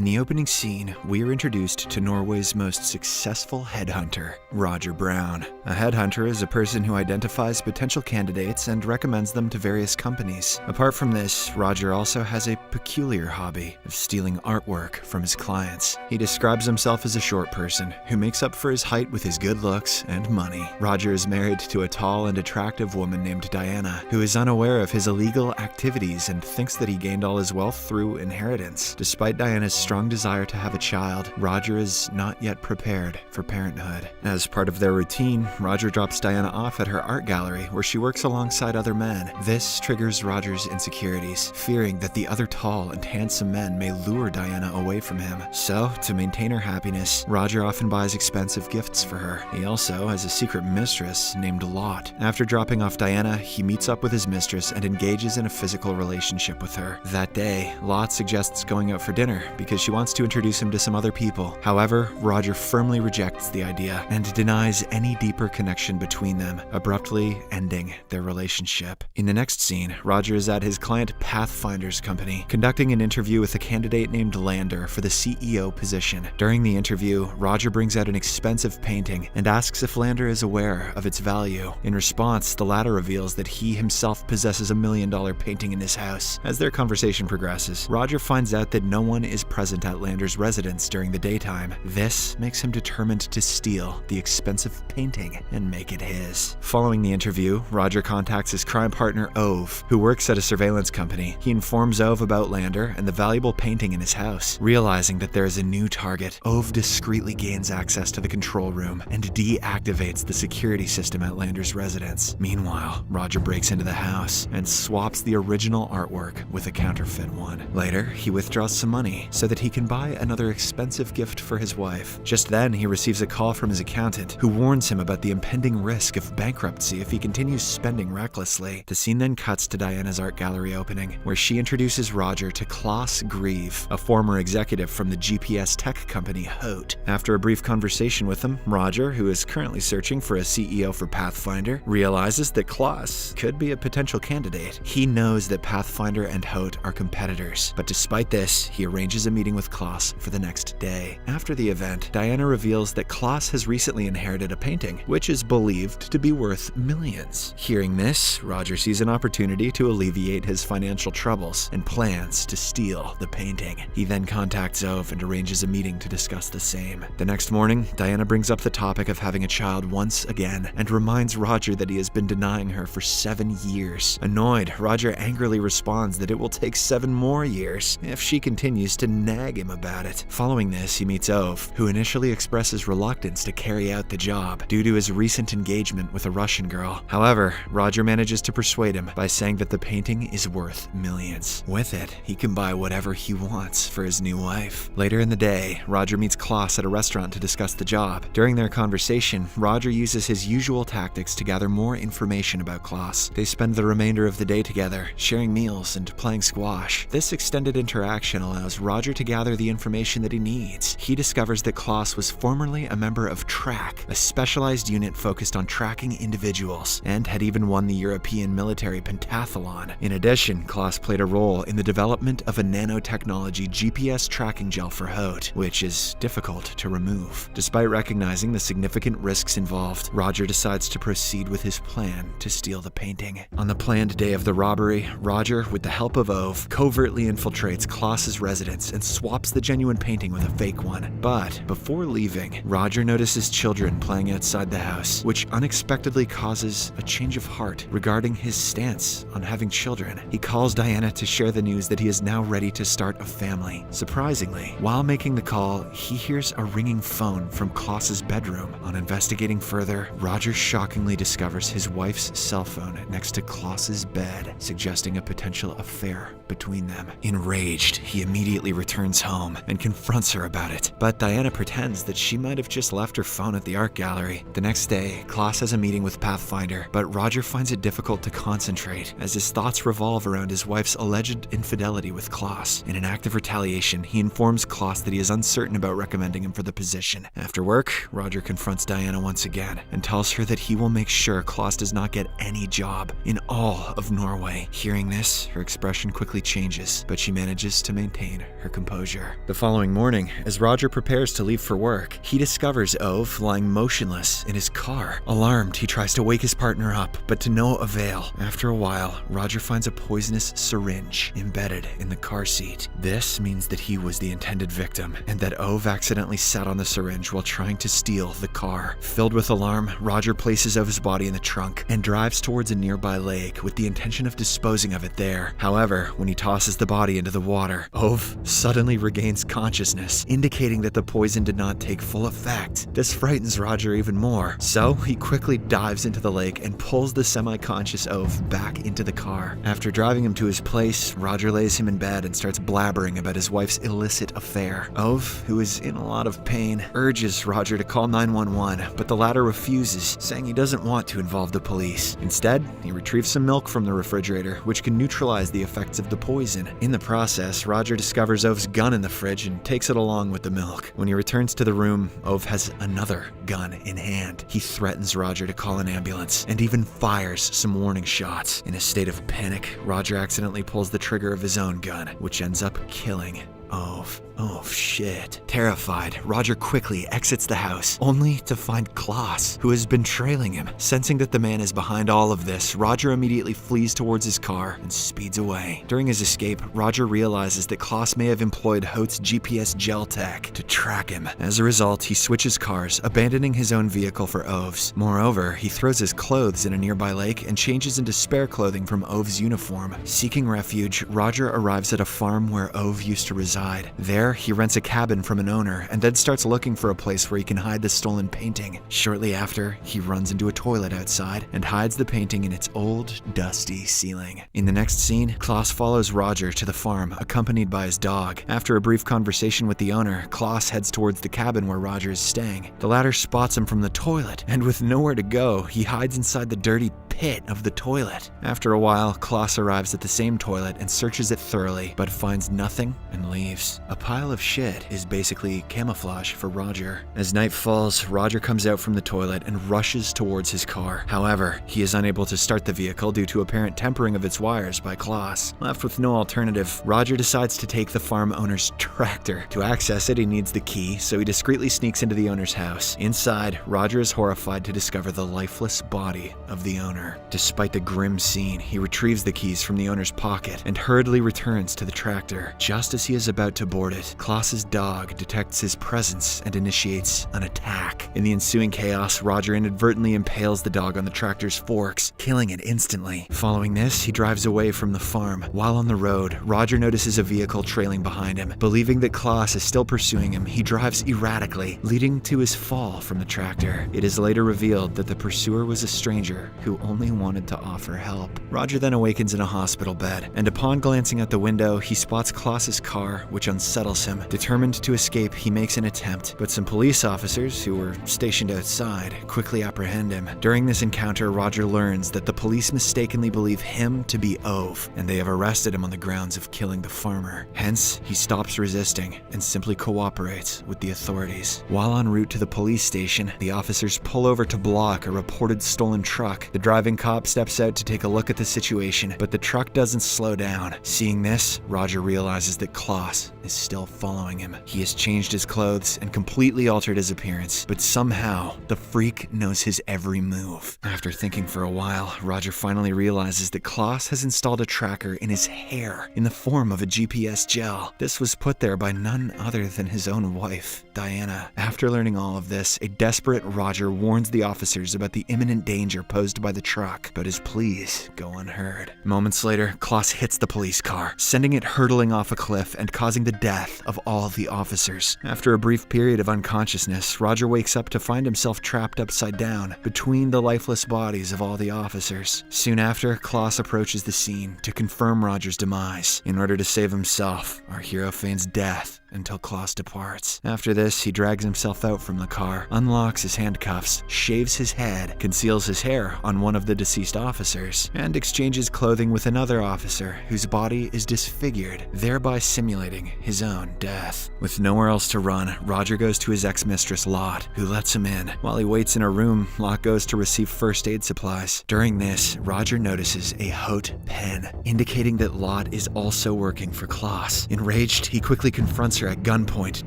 In the opening scene, we are introduced to Norway's most successful headhunter, Roger Brown. A headhunter is a person who identifies potential candidates and recommends them to various companies. Apart from this, Roger also has a peculiar hobby of stealing artwork from his clients. He describes himself as a short person who makes up for his height with his good looks and money. Roger is married to a tall and attractive woman named Diana, who is unaware of his illegal activities and thinks that he gained all his wealth through inheritance. Despite Diana's strong desire to have a child, Roger is not yet prepared for parenthood. As part of their routine, Roger drops Diana off at her art gallery where she works alongside other men. This triggers Roger's insecurities, fearing that the other tall and handsome men may lure Diana away from him. So, to maintain her happiness, Roger often buys expensive gifts for her. He also has a secret mistress named Lot. After dropping off Diana, he meets up with his mistress and engages in a physical relationship with her. That day, Lot suggests going out for dinner because she wants to introduce him to some other people. However, Roger firmly rejects the idea and denies any deeper connection between them, abruptly ending their relationship. In the next scene, Roger is at his client Pathfinder's company, conducting an interview with a candidate named Lander for the CEO position. During the interview, Roger brings out an expensive painting and asks if Lander is aware of its value. In response, the latter reveals that he himself possesses a $1 million painting in his house. As their conversation progresses, Roger finds out that no one is present at Lander's residence during the daytime. This makes him determined to steal the expensive painting and make it his. Following the interview, Roger contacts his crime partner Ove, who works at a surveillance company. He informs Ove about Lander and the valuable painting in his house. Realizing that there is a new target, Ove discreetly gains access to the control room and deactivates the security system at Lander's residence. Meanwhile, Roger breaks into the house and swaps the original artwork with a counterfeit one. Later, he withdraws some money so that he can buy another expensive gift for his wife. Just then, he receives a call from his accountant, who warns him about the impending risk of bankruptcy if he continues spending recklessly. The scene then cuts to Diana's art gallery opening, where she introduces Roger to Clas, a former executive from the GPS tech company Hote. After a brief conversation with him, Roger, who is currently searching for a CEO for Pathfinder, realizes that Clas could be a potential candidate. He knows that Pathfinder and Hote are competitors, but despite this, he arranges a meeting with Clas for the next day. After the event, Diana reveals that Clas has recently inherited a painting, which is believed to be worth millions. Hearing this, Roger sees an opportunity to alleviate his financial troubles and plans to steal the painting. He then contacts Ove and arranges a meeting to discuss the same. The next morning, Diana brings up the topic of having a child once again and reminds Roger that he has been denying her for 7 years. Annoyed, Roger angrily responds that it will take 7 more years if she continues to nag him about it. Following this, he meets Ove, who initially expresses reluctance to carry out the job due to his recent engagement with a Russian girl. However, Roger manages to persuade him by saying that the painting is worth millions. With it, he can buy whatever he wants for his new wife. Later in the day, Roger meets Clas at a restaurant to discuss the job. During their conversation, Roger uses his usual tactics to gather more information about Clas. They spend the remainder of the day together, sharing meals and playing squash. This extended interaction allows Roger to gather the information that he needs. He discovers that Clas was formerly a member of TRACK, a specialized unit focused on tracking individuals, and had even won the European military pentathlon. In addition, Clas played a role in the development of a nanotechnology GPS tracking gel for Hote, which is difficult to remove. Despite recognizing the significant risks involved, Roger decides to proceed with his plan to steal the painting. On the planned day of the robbery, Roger, with the help of Ove, covertly infiltrates Clas's residence and swaps the genuine painting with a fake one. But before leaving, Roger notices children playing outside the house, which unexpectedly causes a change of heart regarding his stance on having children. He calls Diana to share the news that he is now ready to start a family. Surprisingly, while making the call, he hears a ringing phone from Clas's bedroom. On investigating further, Roger shockingly discovers his wife's cell phone next to Clas's bed, suggesting a potential affair between them. Enraged, he immediately returns home and confronts her about it, but Diana pretends that she might have just left her phone at the art gallery. The next day, Clas has a meeting with Pathfinder, but Roger finds it difficult to concentrate as his thoughts revolve around his wife's alleged infidelity with Clas. In an act of retaliation, he informs Clas that he is uncertain about recommending him for the position. After work, Roger confronts Diana once again and tells her that he will make sure Clas does not get any job in all of Norway. Hearing this, her expression quickly changes, but she manages to maintain her composure. composure. The following morning, as Roger prepares to leave for work, he discovers Ove lying motionless in his car. Alarmed, he tries to wake his partner up, but to no avail. After a while, Roger finds a poisonous syringe embedded in the car seat. This means that he was the intended victim, and that Ove accidentally sat on the syringe while trying to steal the car. Filled with alarm, Roger places Ove's body in the trunk and drives towards a nearby lake with the intention of disposing of it there. However, when he tosses the body into the water, Ove suddenly regains consciousness, indicating that the poison did not take full effect. This frightens Roger even more, so he quickly dives into the lake and pulls the semi-conscious Ove back into the car. After driving him to his place, Roger lays him in bed and starts blabbering about his wife's illicit affair. Ove, who is in a lot of pain, urges Roger to call 911, but the latter refuses, saying he doesn't want to involve the police. Instead, he retrieves some milk from the refrigerator, which can neutralize the effects of the poison. In the process, Roger discovers Ove's gun in the fridge and takes it along with the milk. When he returns to the room, Ove has another gun in hand. He threatens Roger to call an ambulance and even fires some warning shots. In a state of panic, Roger accidentally pulls the trigger of his own gun, which ends up killing Ove. Oh shit. Terrified, Roger quickly exits the house, only to find Clas, who has been trailing him. Sensing that the man is behind all of this, Roger immediately flees towards his car and speeds away. During his escape, Roger realizes that Clas may have employed Hote's GPS gel tech to track him. As a result, he switches cars, abandoning his own vehicle for Ove's. Moreover, he throws his clothes in a nearby lake and changes into spare clothing from Ove's uniform. Seeking refuge, Roger arrives at a farm where Ove used to reside. There, he rents a cabin from an owner and then starts looking for a place where he can hide the stolen painting. Shortly after, he runs into a toilet outside and hides the painting in its old, dusty ceiling. In the next scene, Clas follows Roger to the farm, accompanied by his dog. After a brief conversation with the owner, Clas heads towards the cabin where Roger is staying. The latter spots him from the toilet, and with nowhere to go, he hides inside the dirty pit of the toilet. After a while, Clas arrives at the same toilet and searches it thoroughly, but finds nothing and leaves. A pile of shit is basically camouflage for Roger. As night falls, Roger comes out from the toilet and rushes towards his car. However, he is unable to start the vehicle due to apparent tempering of its wires by Clas. Left with no alternative, Roger decides to take the farm owner's tractor. To access it, he needs the key, so he discreetly sneaks into the owner's house. Inside, Roger is horrified to discover the lifeless body of the owner. Despite the grim scene, he retrieves the keys from the owner's pocket and hurriedly returns to the tractor. Just as he is about to board it, Klas's dog detects his presence and initiates an attack. In the ensuing chaos, Roger inadvertently impales the dog on the tractor's forks, killing it instantly. Following this, he drives away from the farm. While on the road, Roger notices a vehicle trailing behind him. Believing that Clas is still pursuing him, he drives erratically, leading to his fall from the tractor. It is later revealed that the pursuer was a stranger who only wanted to offer help. Roger then awakens in a hospital bed, and upon glancing out the window, he spots Clas's car, which unsettles him. Determined to escape, he makes an attempt, but some police officers, who were stationed outside, quickly apprehend him. During this encounter, Roger learns that the police mistakenly believe him to be Ove, and they have arrested him on the grounds of killing the farmer. Hence, he stops resisting and simply cooperates with the authorities. While en route to the police station, the officers pull over to block a reported stolen truck. The driving cop steps out to take a look at the situation, but the truck doesn't slow down. Seeing this, Roger realizes that Clas is still following him. He has changed his clothes and completely altered his appearance, but somehow, the freak knows his every move. After thinking for a while, Roger finally realizes that Clas has installed a tracker in his hair in the form of a GPS gel. This was put there by none other than his own wife, Diana. After learning all of this, a desperate Roger warns the officers about the imminent danger posed by the truck, but his pleas go unheard. Moments later, Clas hits the police car, sending it hurtling off a cliff and causing the death of all the officers. After a brief period of unconsciousness, Roger wakes up to find himself trapped upside down between the lifeless bodies of all the officers. Soon after, Clas approaches the scene to confirm Roger's demise. In order to save himself, our hero feigns death until Clas departs. After this, he drags himself out from the car, unlocks his handcuffs, shaves his head, conceals his hair on one of the deceased officers, and exchanges clothing with another officer whose body is disfigured, thereby simulating his own death. With nowhere else to run, Roger goes to his ex-mistress Lot, who lets him in. While he waits in a room, Lot goes to receive first aid supplies. During this, Roger notices a haute pen, indicating that Lot is also working for Clas. Enraged, he quickly confronts her at gunpoint,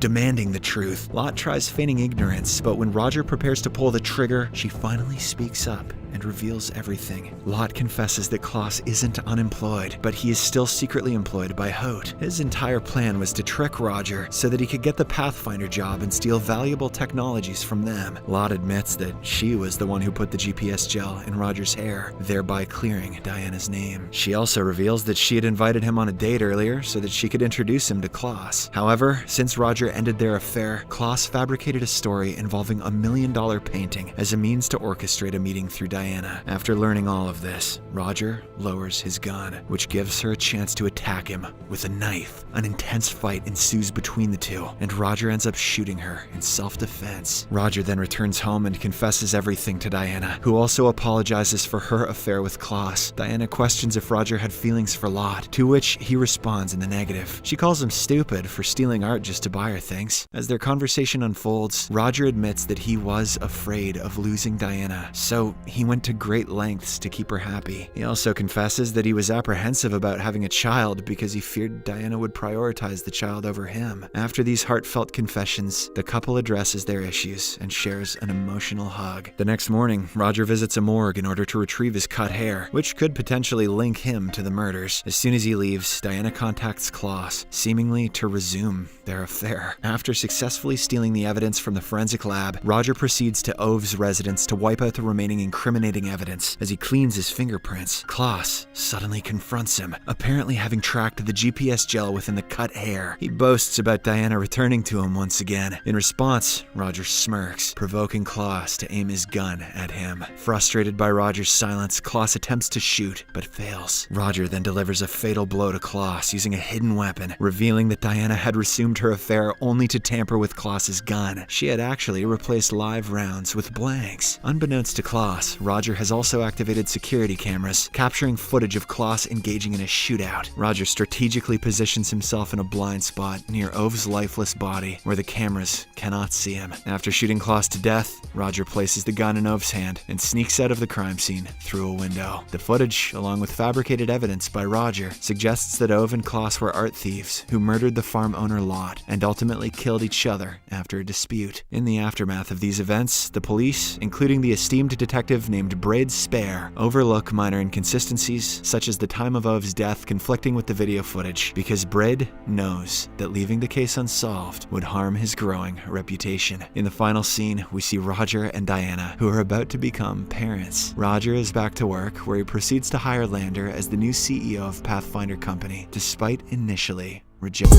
demanding the truth. Lot tries feigning ignorance, but when Roger prepares to pull the trigger, she finally speaks up and reveals everything. Lot confesses that Clas isn't unemployed, but he is still secretly employed by Haute. His entire plan was to trick Roger so that he could get the Pathfinder job and steal valuable technologies from them. Lot admits that she was the one who put the GPS gel in Roger's hair, thereby clearing Diana's name. She also reveals that she had invited him on a date earlier so that she could introduce him to Clas. However, since Roger ended their affair, Clas fabricated a story involving a $1 million painting as a means to orchestrate a meeting through Diana. After learning all of this, Roger lowers his gun, which gives her a chance to attack him with a knife. An intense fight ensues between the two, and Roger ends up shooting her in self-defense. Roger then returns home and confesses everything to Diana, who also apologizes for her affair with Clas. Diana questions if Roger had feelings for Lot, to which he responds in the negative. She calls him stupid for stealing art just to buy her things. As their conversation unfolds, Roger admits that he was afraid of losing Diana, so he went to great lengths to keep her happy. He also confesses that he was apprehensive about having a child because he feared Diana would prioritize the child over him. After these heartfelt confessions, the couple addresses their issues and shares an emotional hug. The next morning, Roger visits a morgue in order to retrieve his cut hair, which could potentially link him to the murders. As soon as he leaves, Diana contacts Clas, seemingly to resume their affair. After successfully stealing the evidence from the forensic lab, Roger proceeds to Ove's residence to wipe out the remaining incriminating evidence. As he cleans his fingerprints, Clas suddenly confronts him, apparently having tracked the GPS gel within the cut hair. He boasts about Diana returning to him once again. In response, Roger smirks, provoking Clas to aim his gun at him. Frustrated by Roger's silence, Clas attempts to shoot, but fails. Roger then delivers a fatal blow to Clas using a hidden weapon, revealing that Diana had resumed her affair only to tamper with Klas's gun. She had actually replaced live rounds with blanks. Unbeknownst to Clas, Roger has also activated security cameras, capturing footage of Clas engaging in a shootout. Roger strategically positions himself in a blind spot near Ove's lifeless body, where the cameras cannot see him. After shooting Clas to death, Roger places the gun in Ove's hand and sneaks out of the crime scene through a window. The footage, along with fabricated evidence by Roger, suggests that Ove and Clas were art thieves who murdered the farm owner Lot and ultimately killed each other after a dispute. In the aftermath of these events, the police, including the esteemed detective named Braid Spare, overlook minor inconsistencies, such as the time of Ove's death conflicting with the video footage, because Braid knows that leaving the case unsolved would harm his growing reputation. In the final scene, we see Roger and Diana, who are about to become parents. Roger is back to work, where he proceeds to hire Lander as the new CEO of Pathfinder Company, despite initially rejecting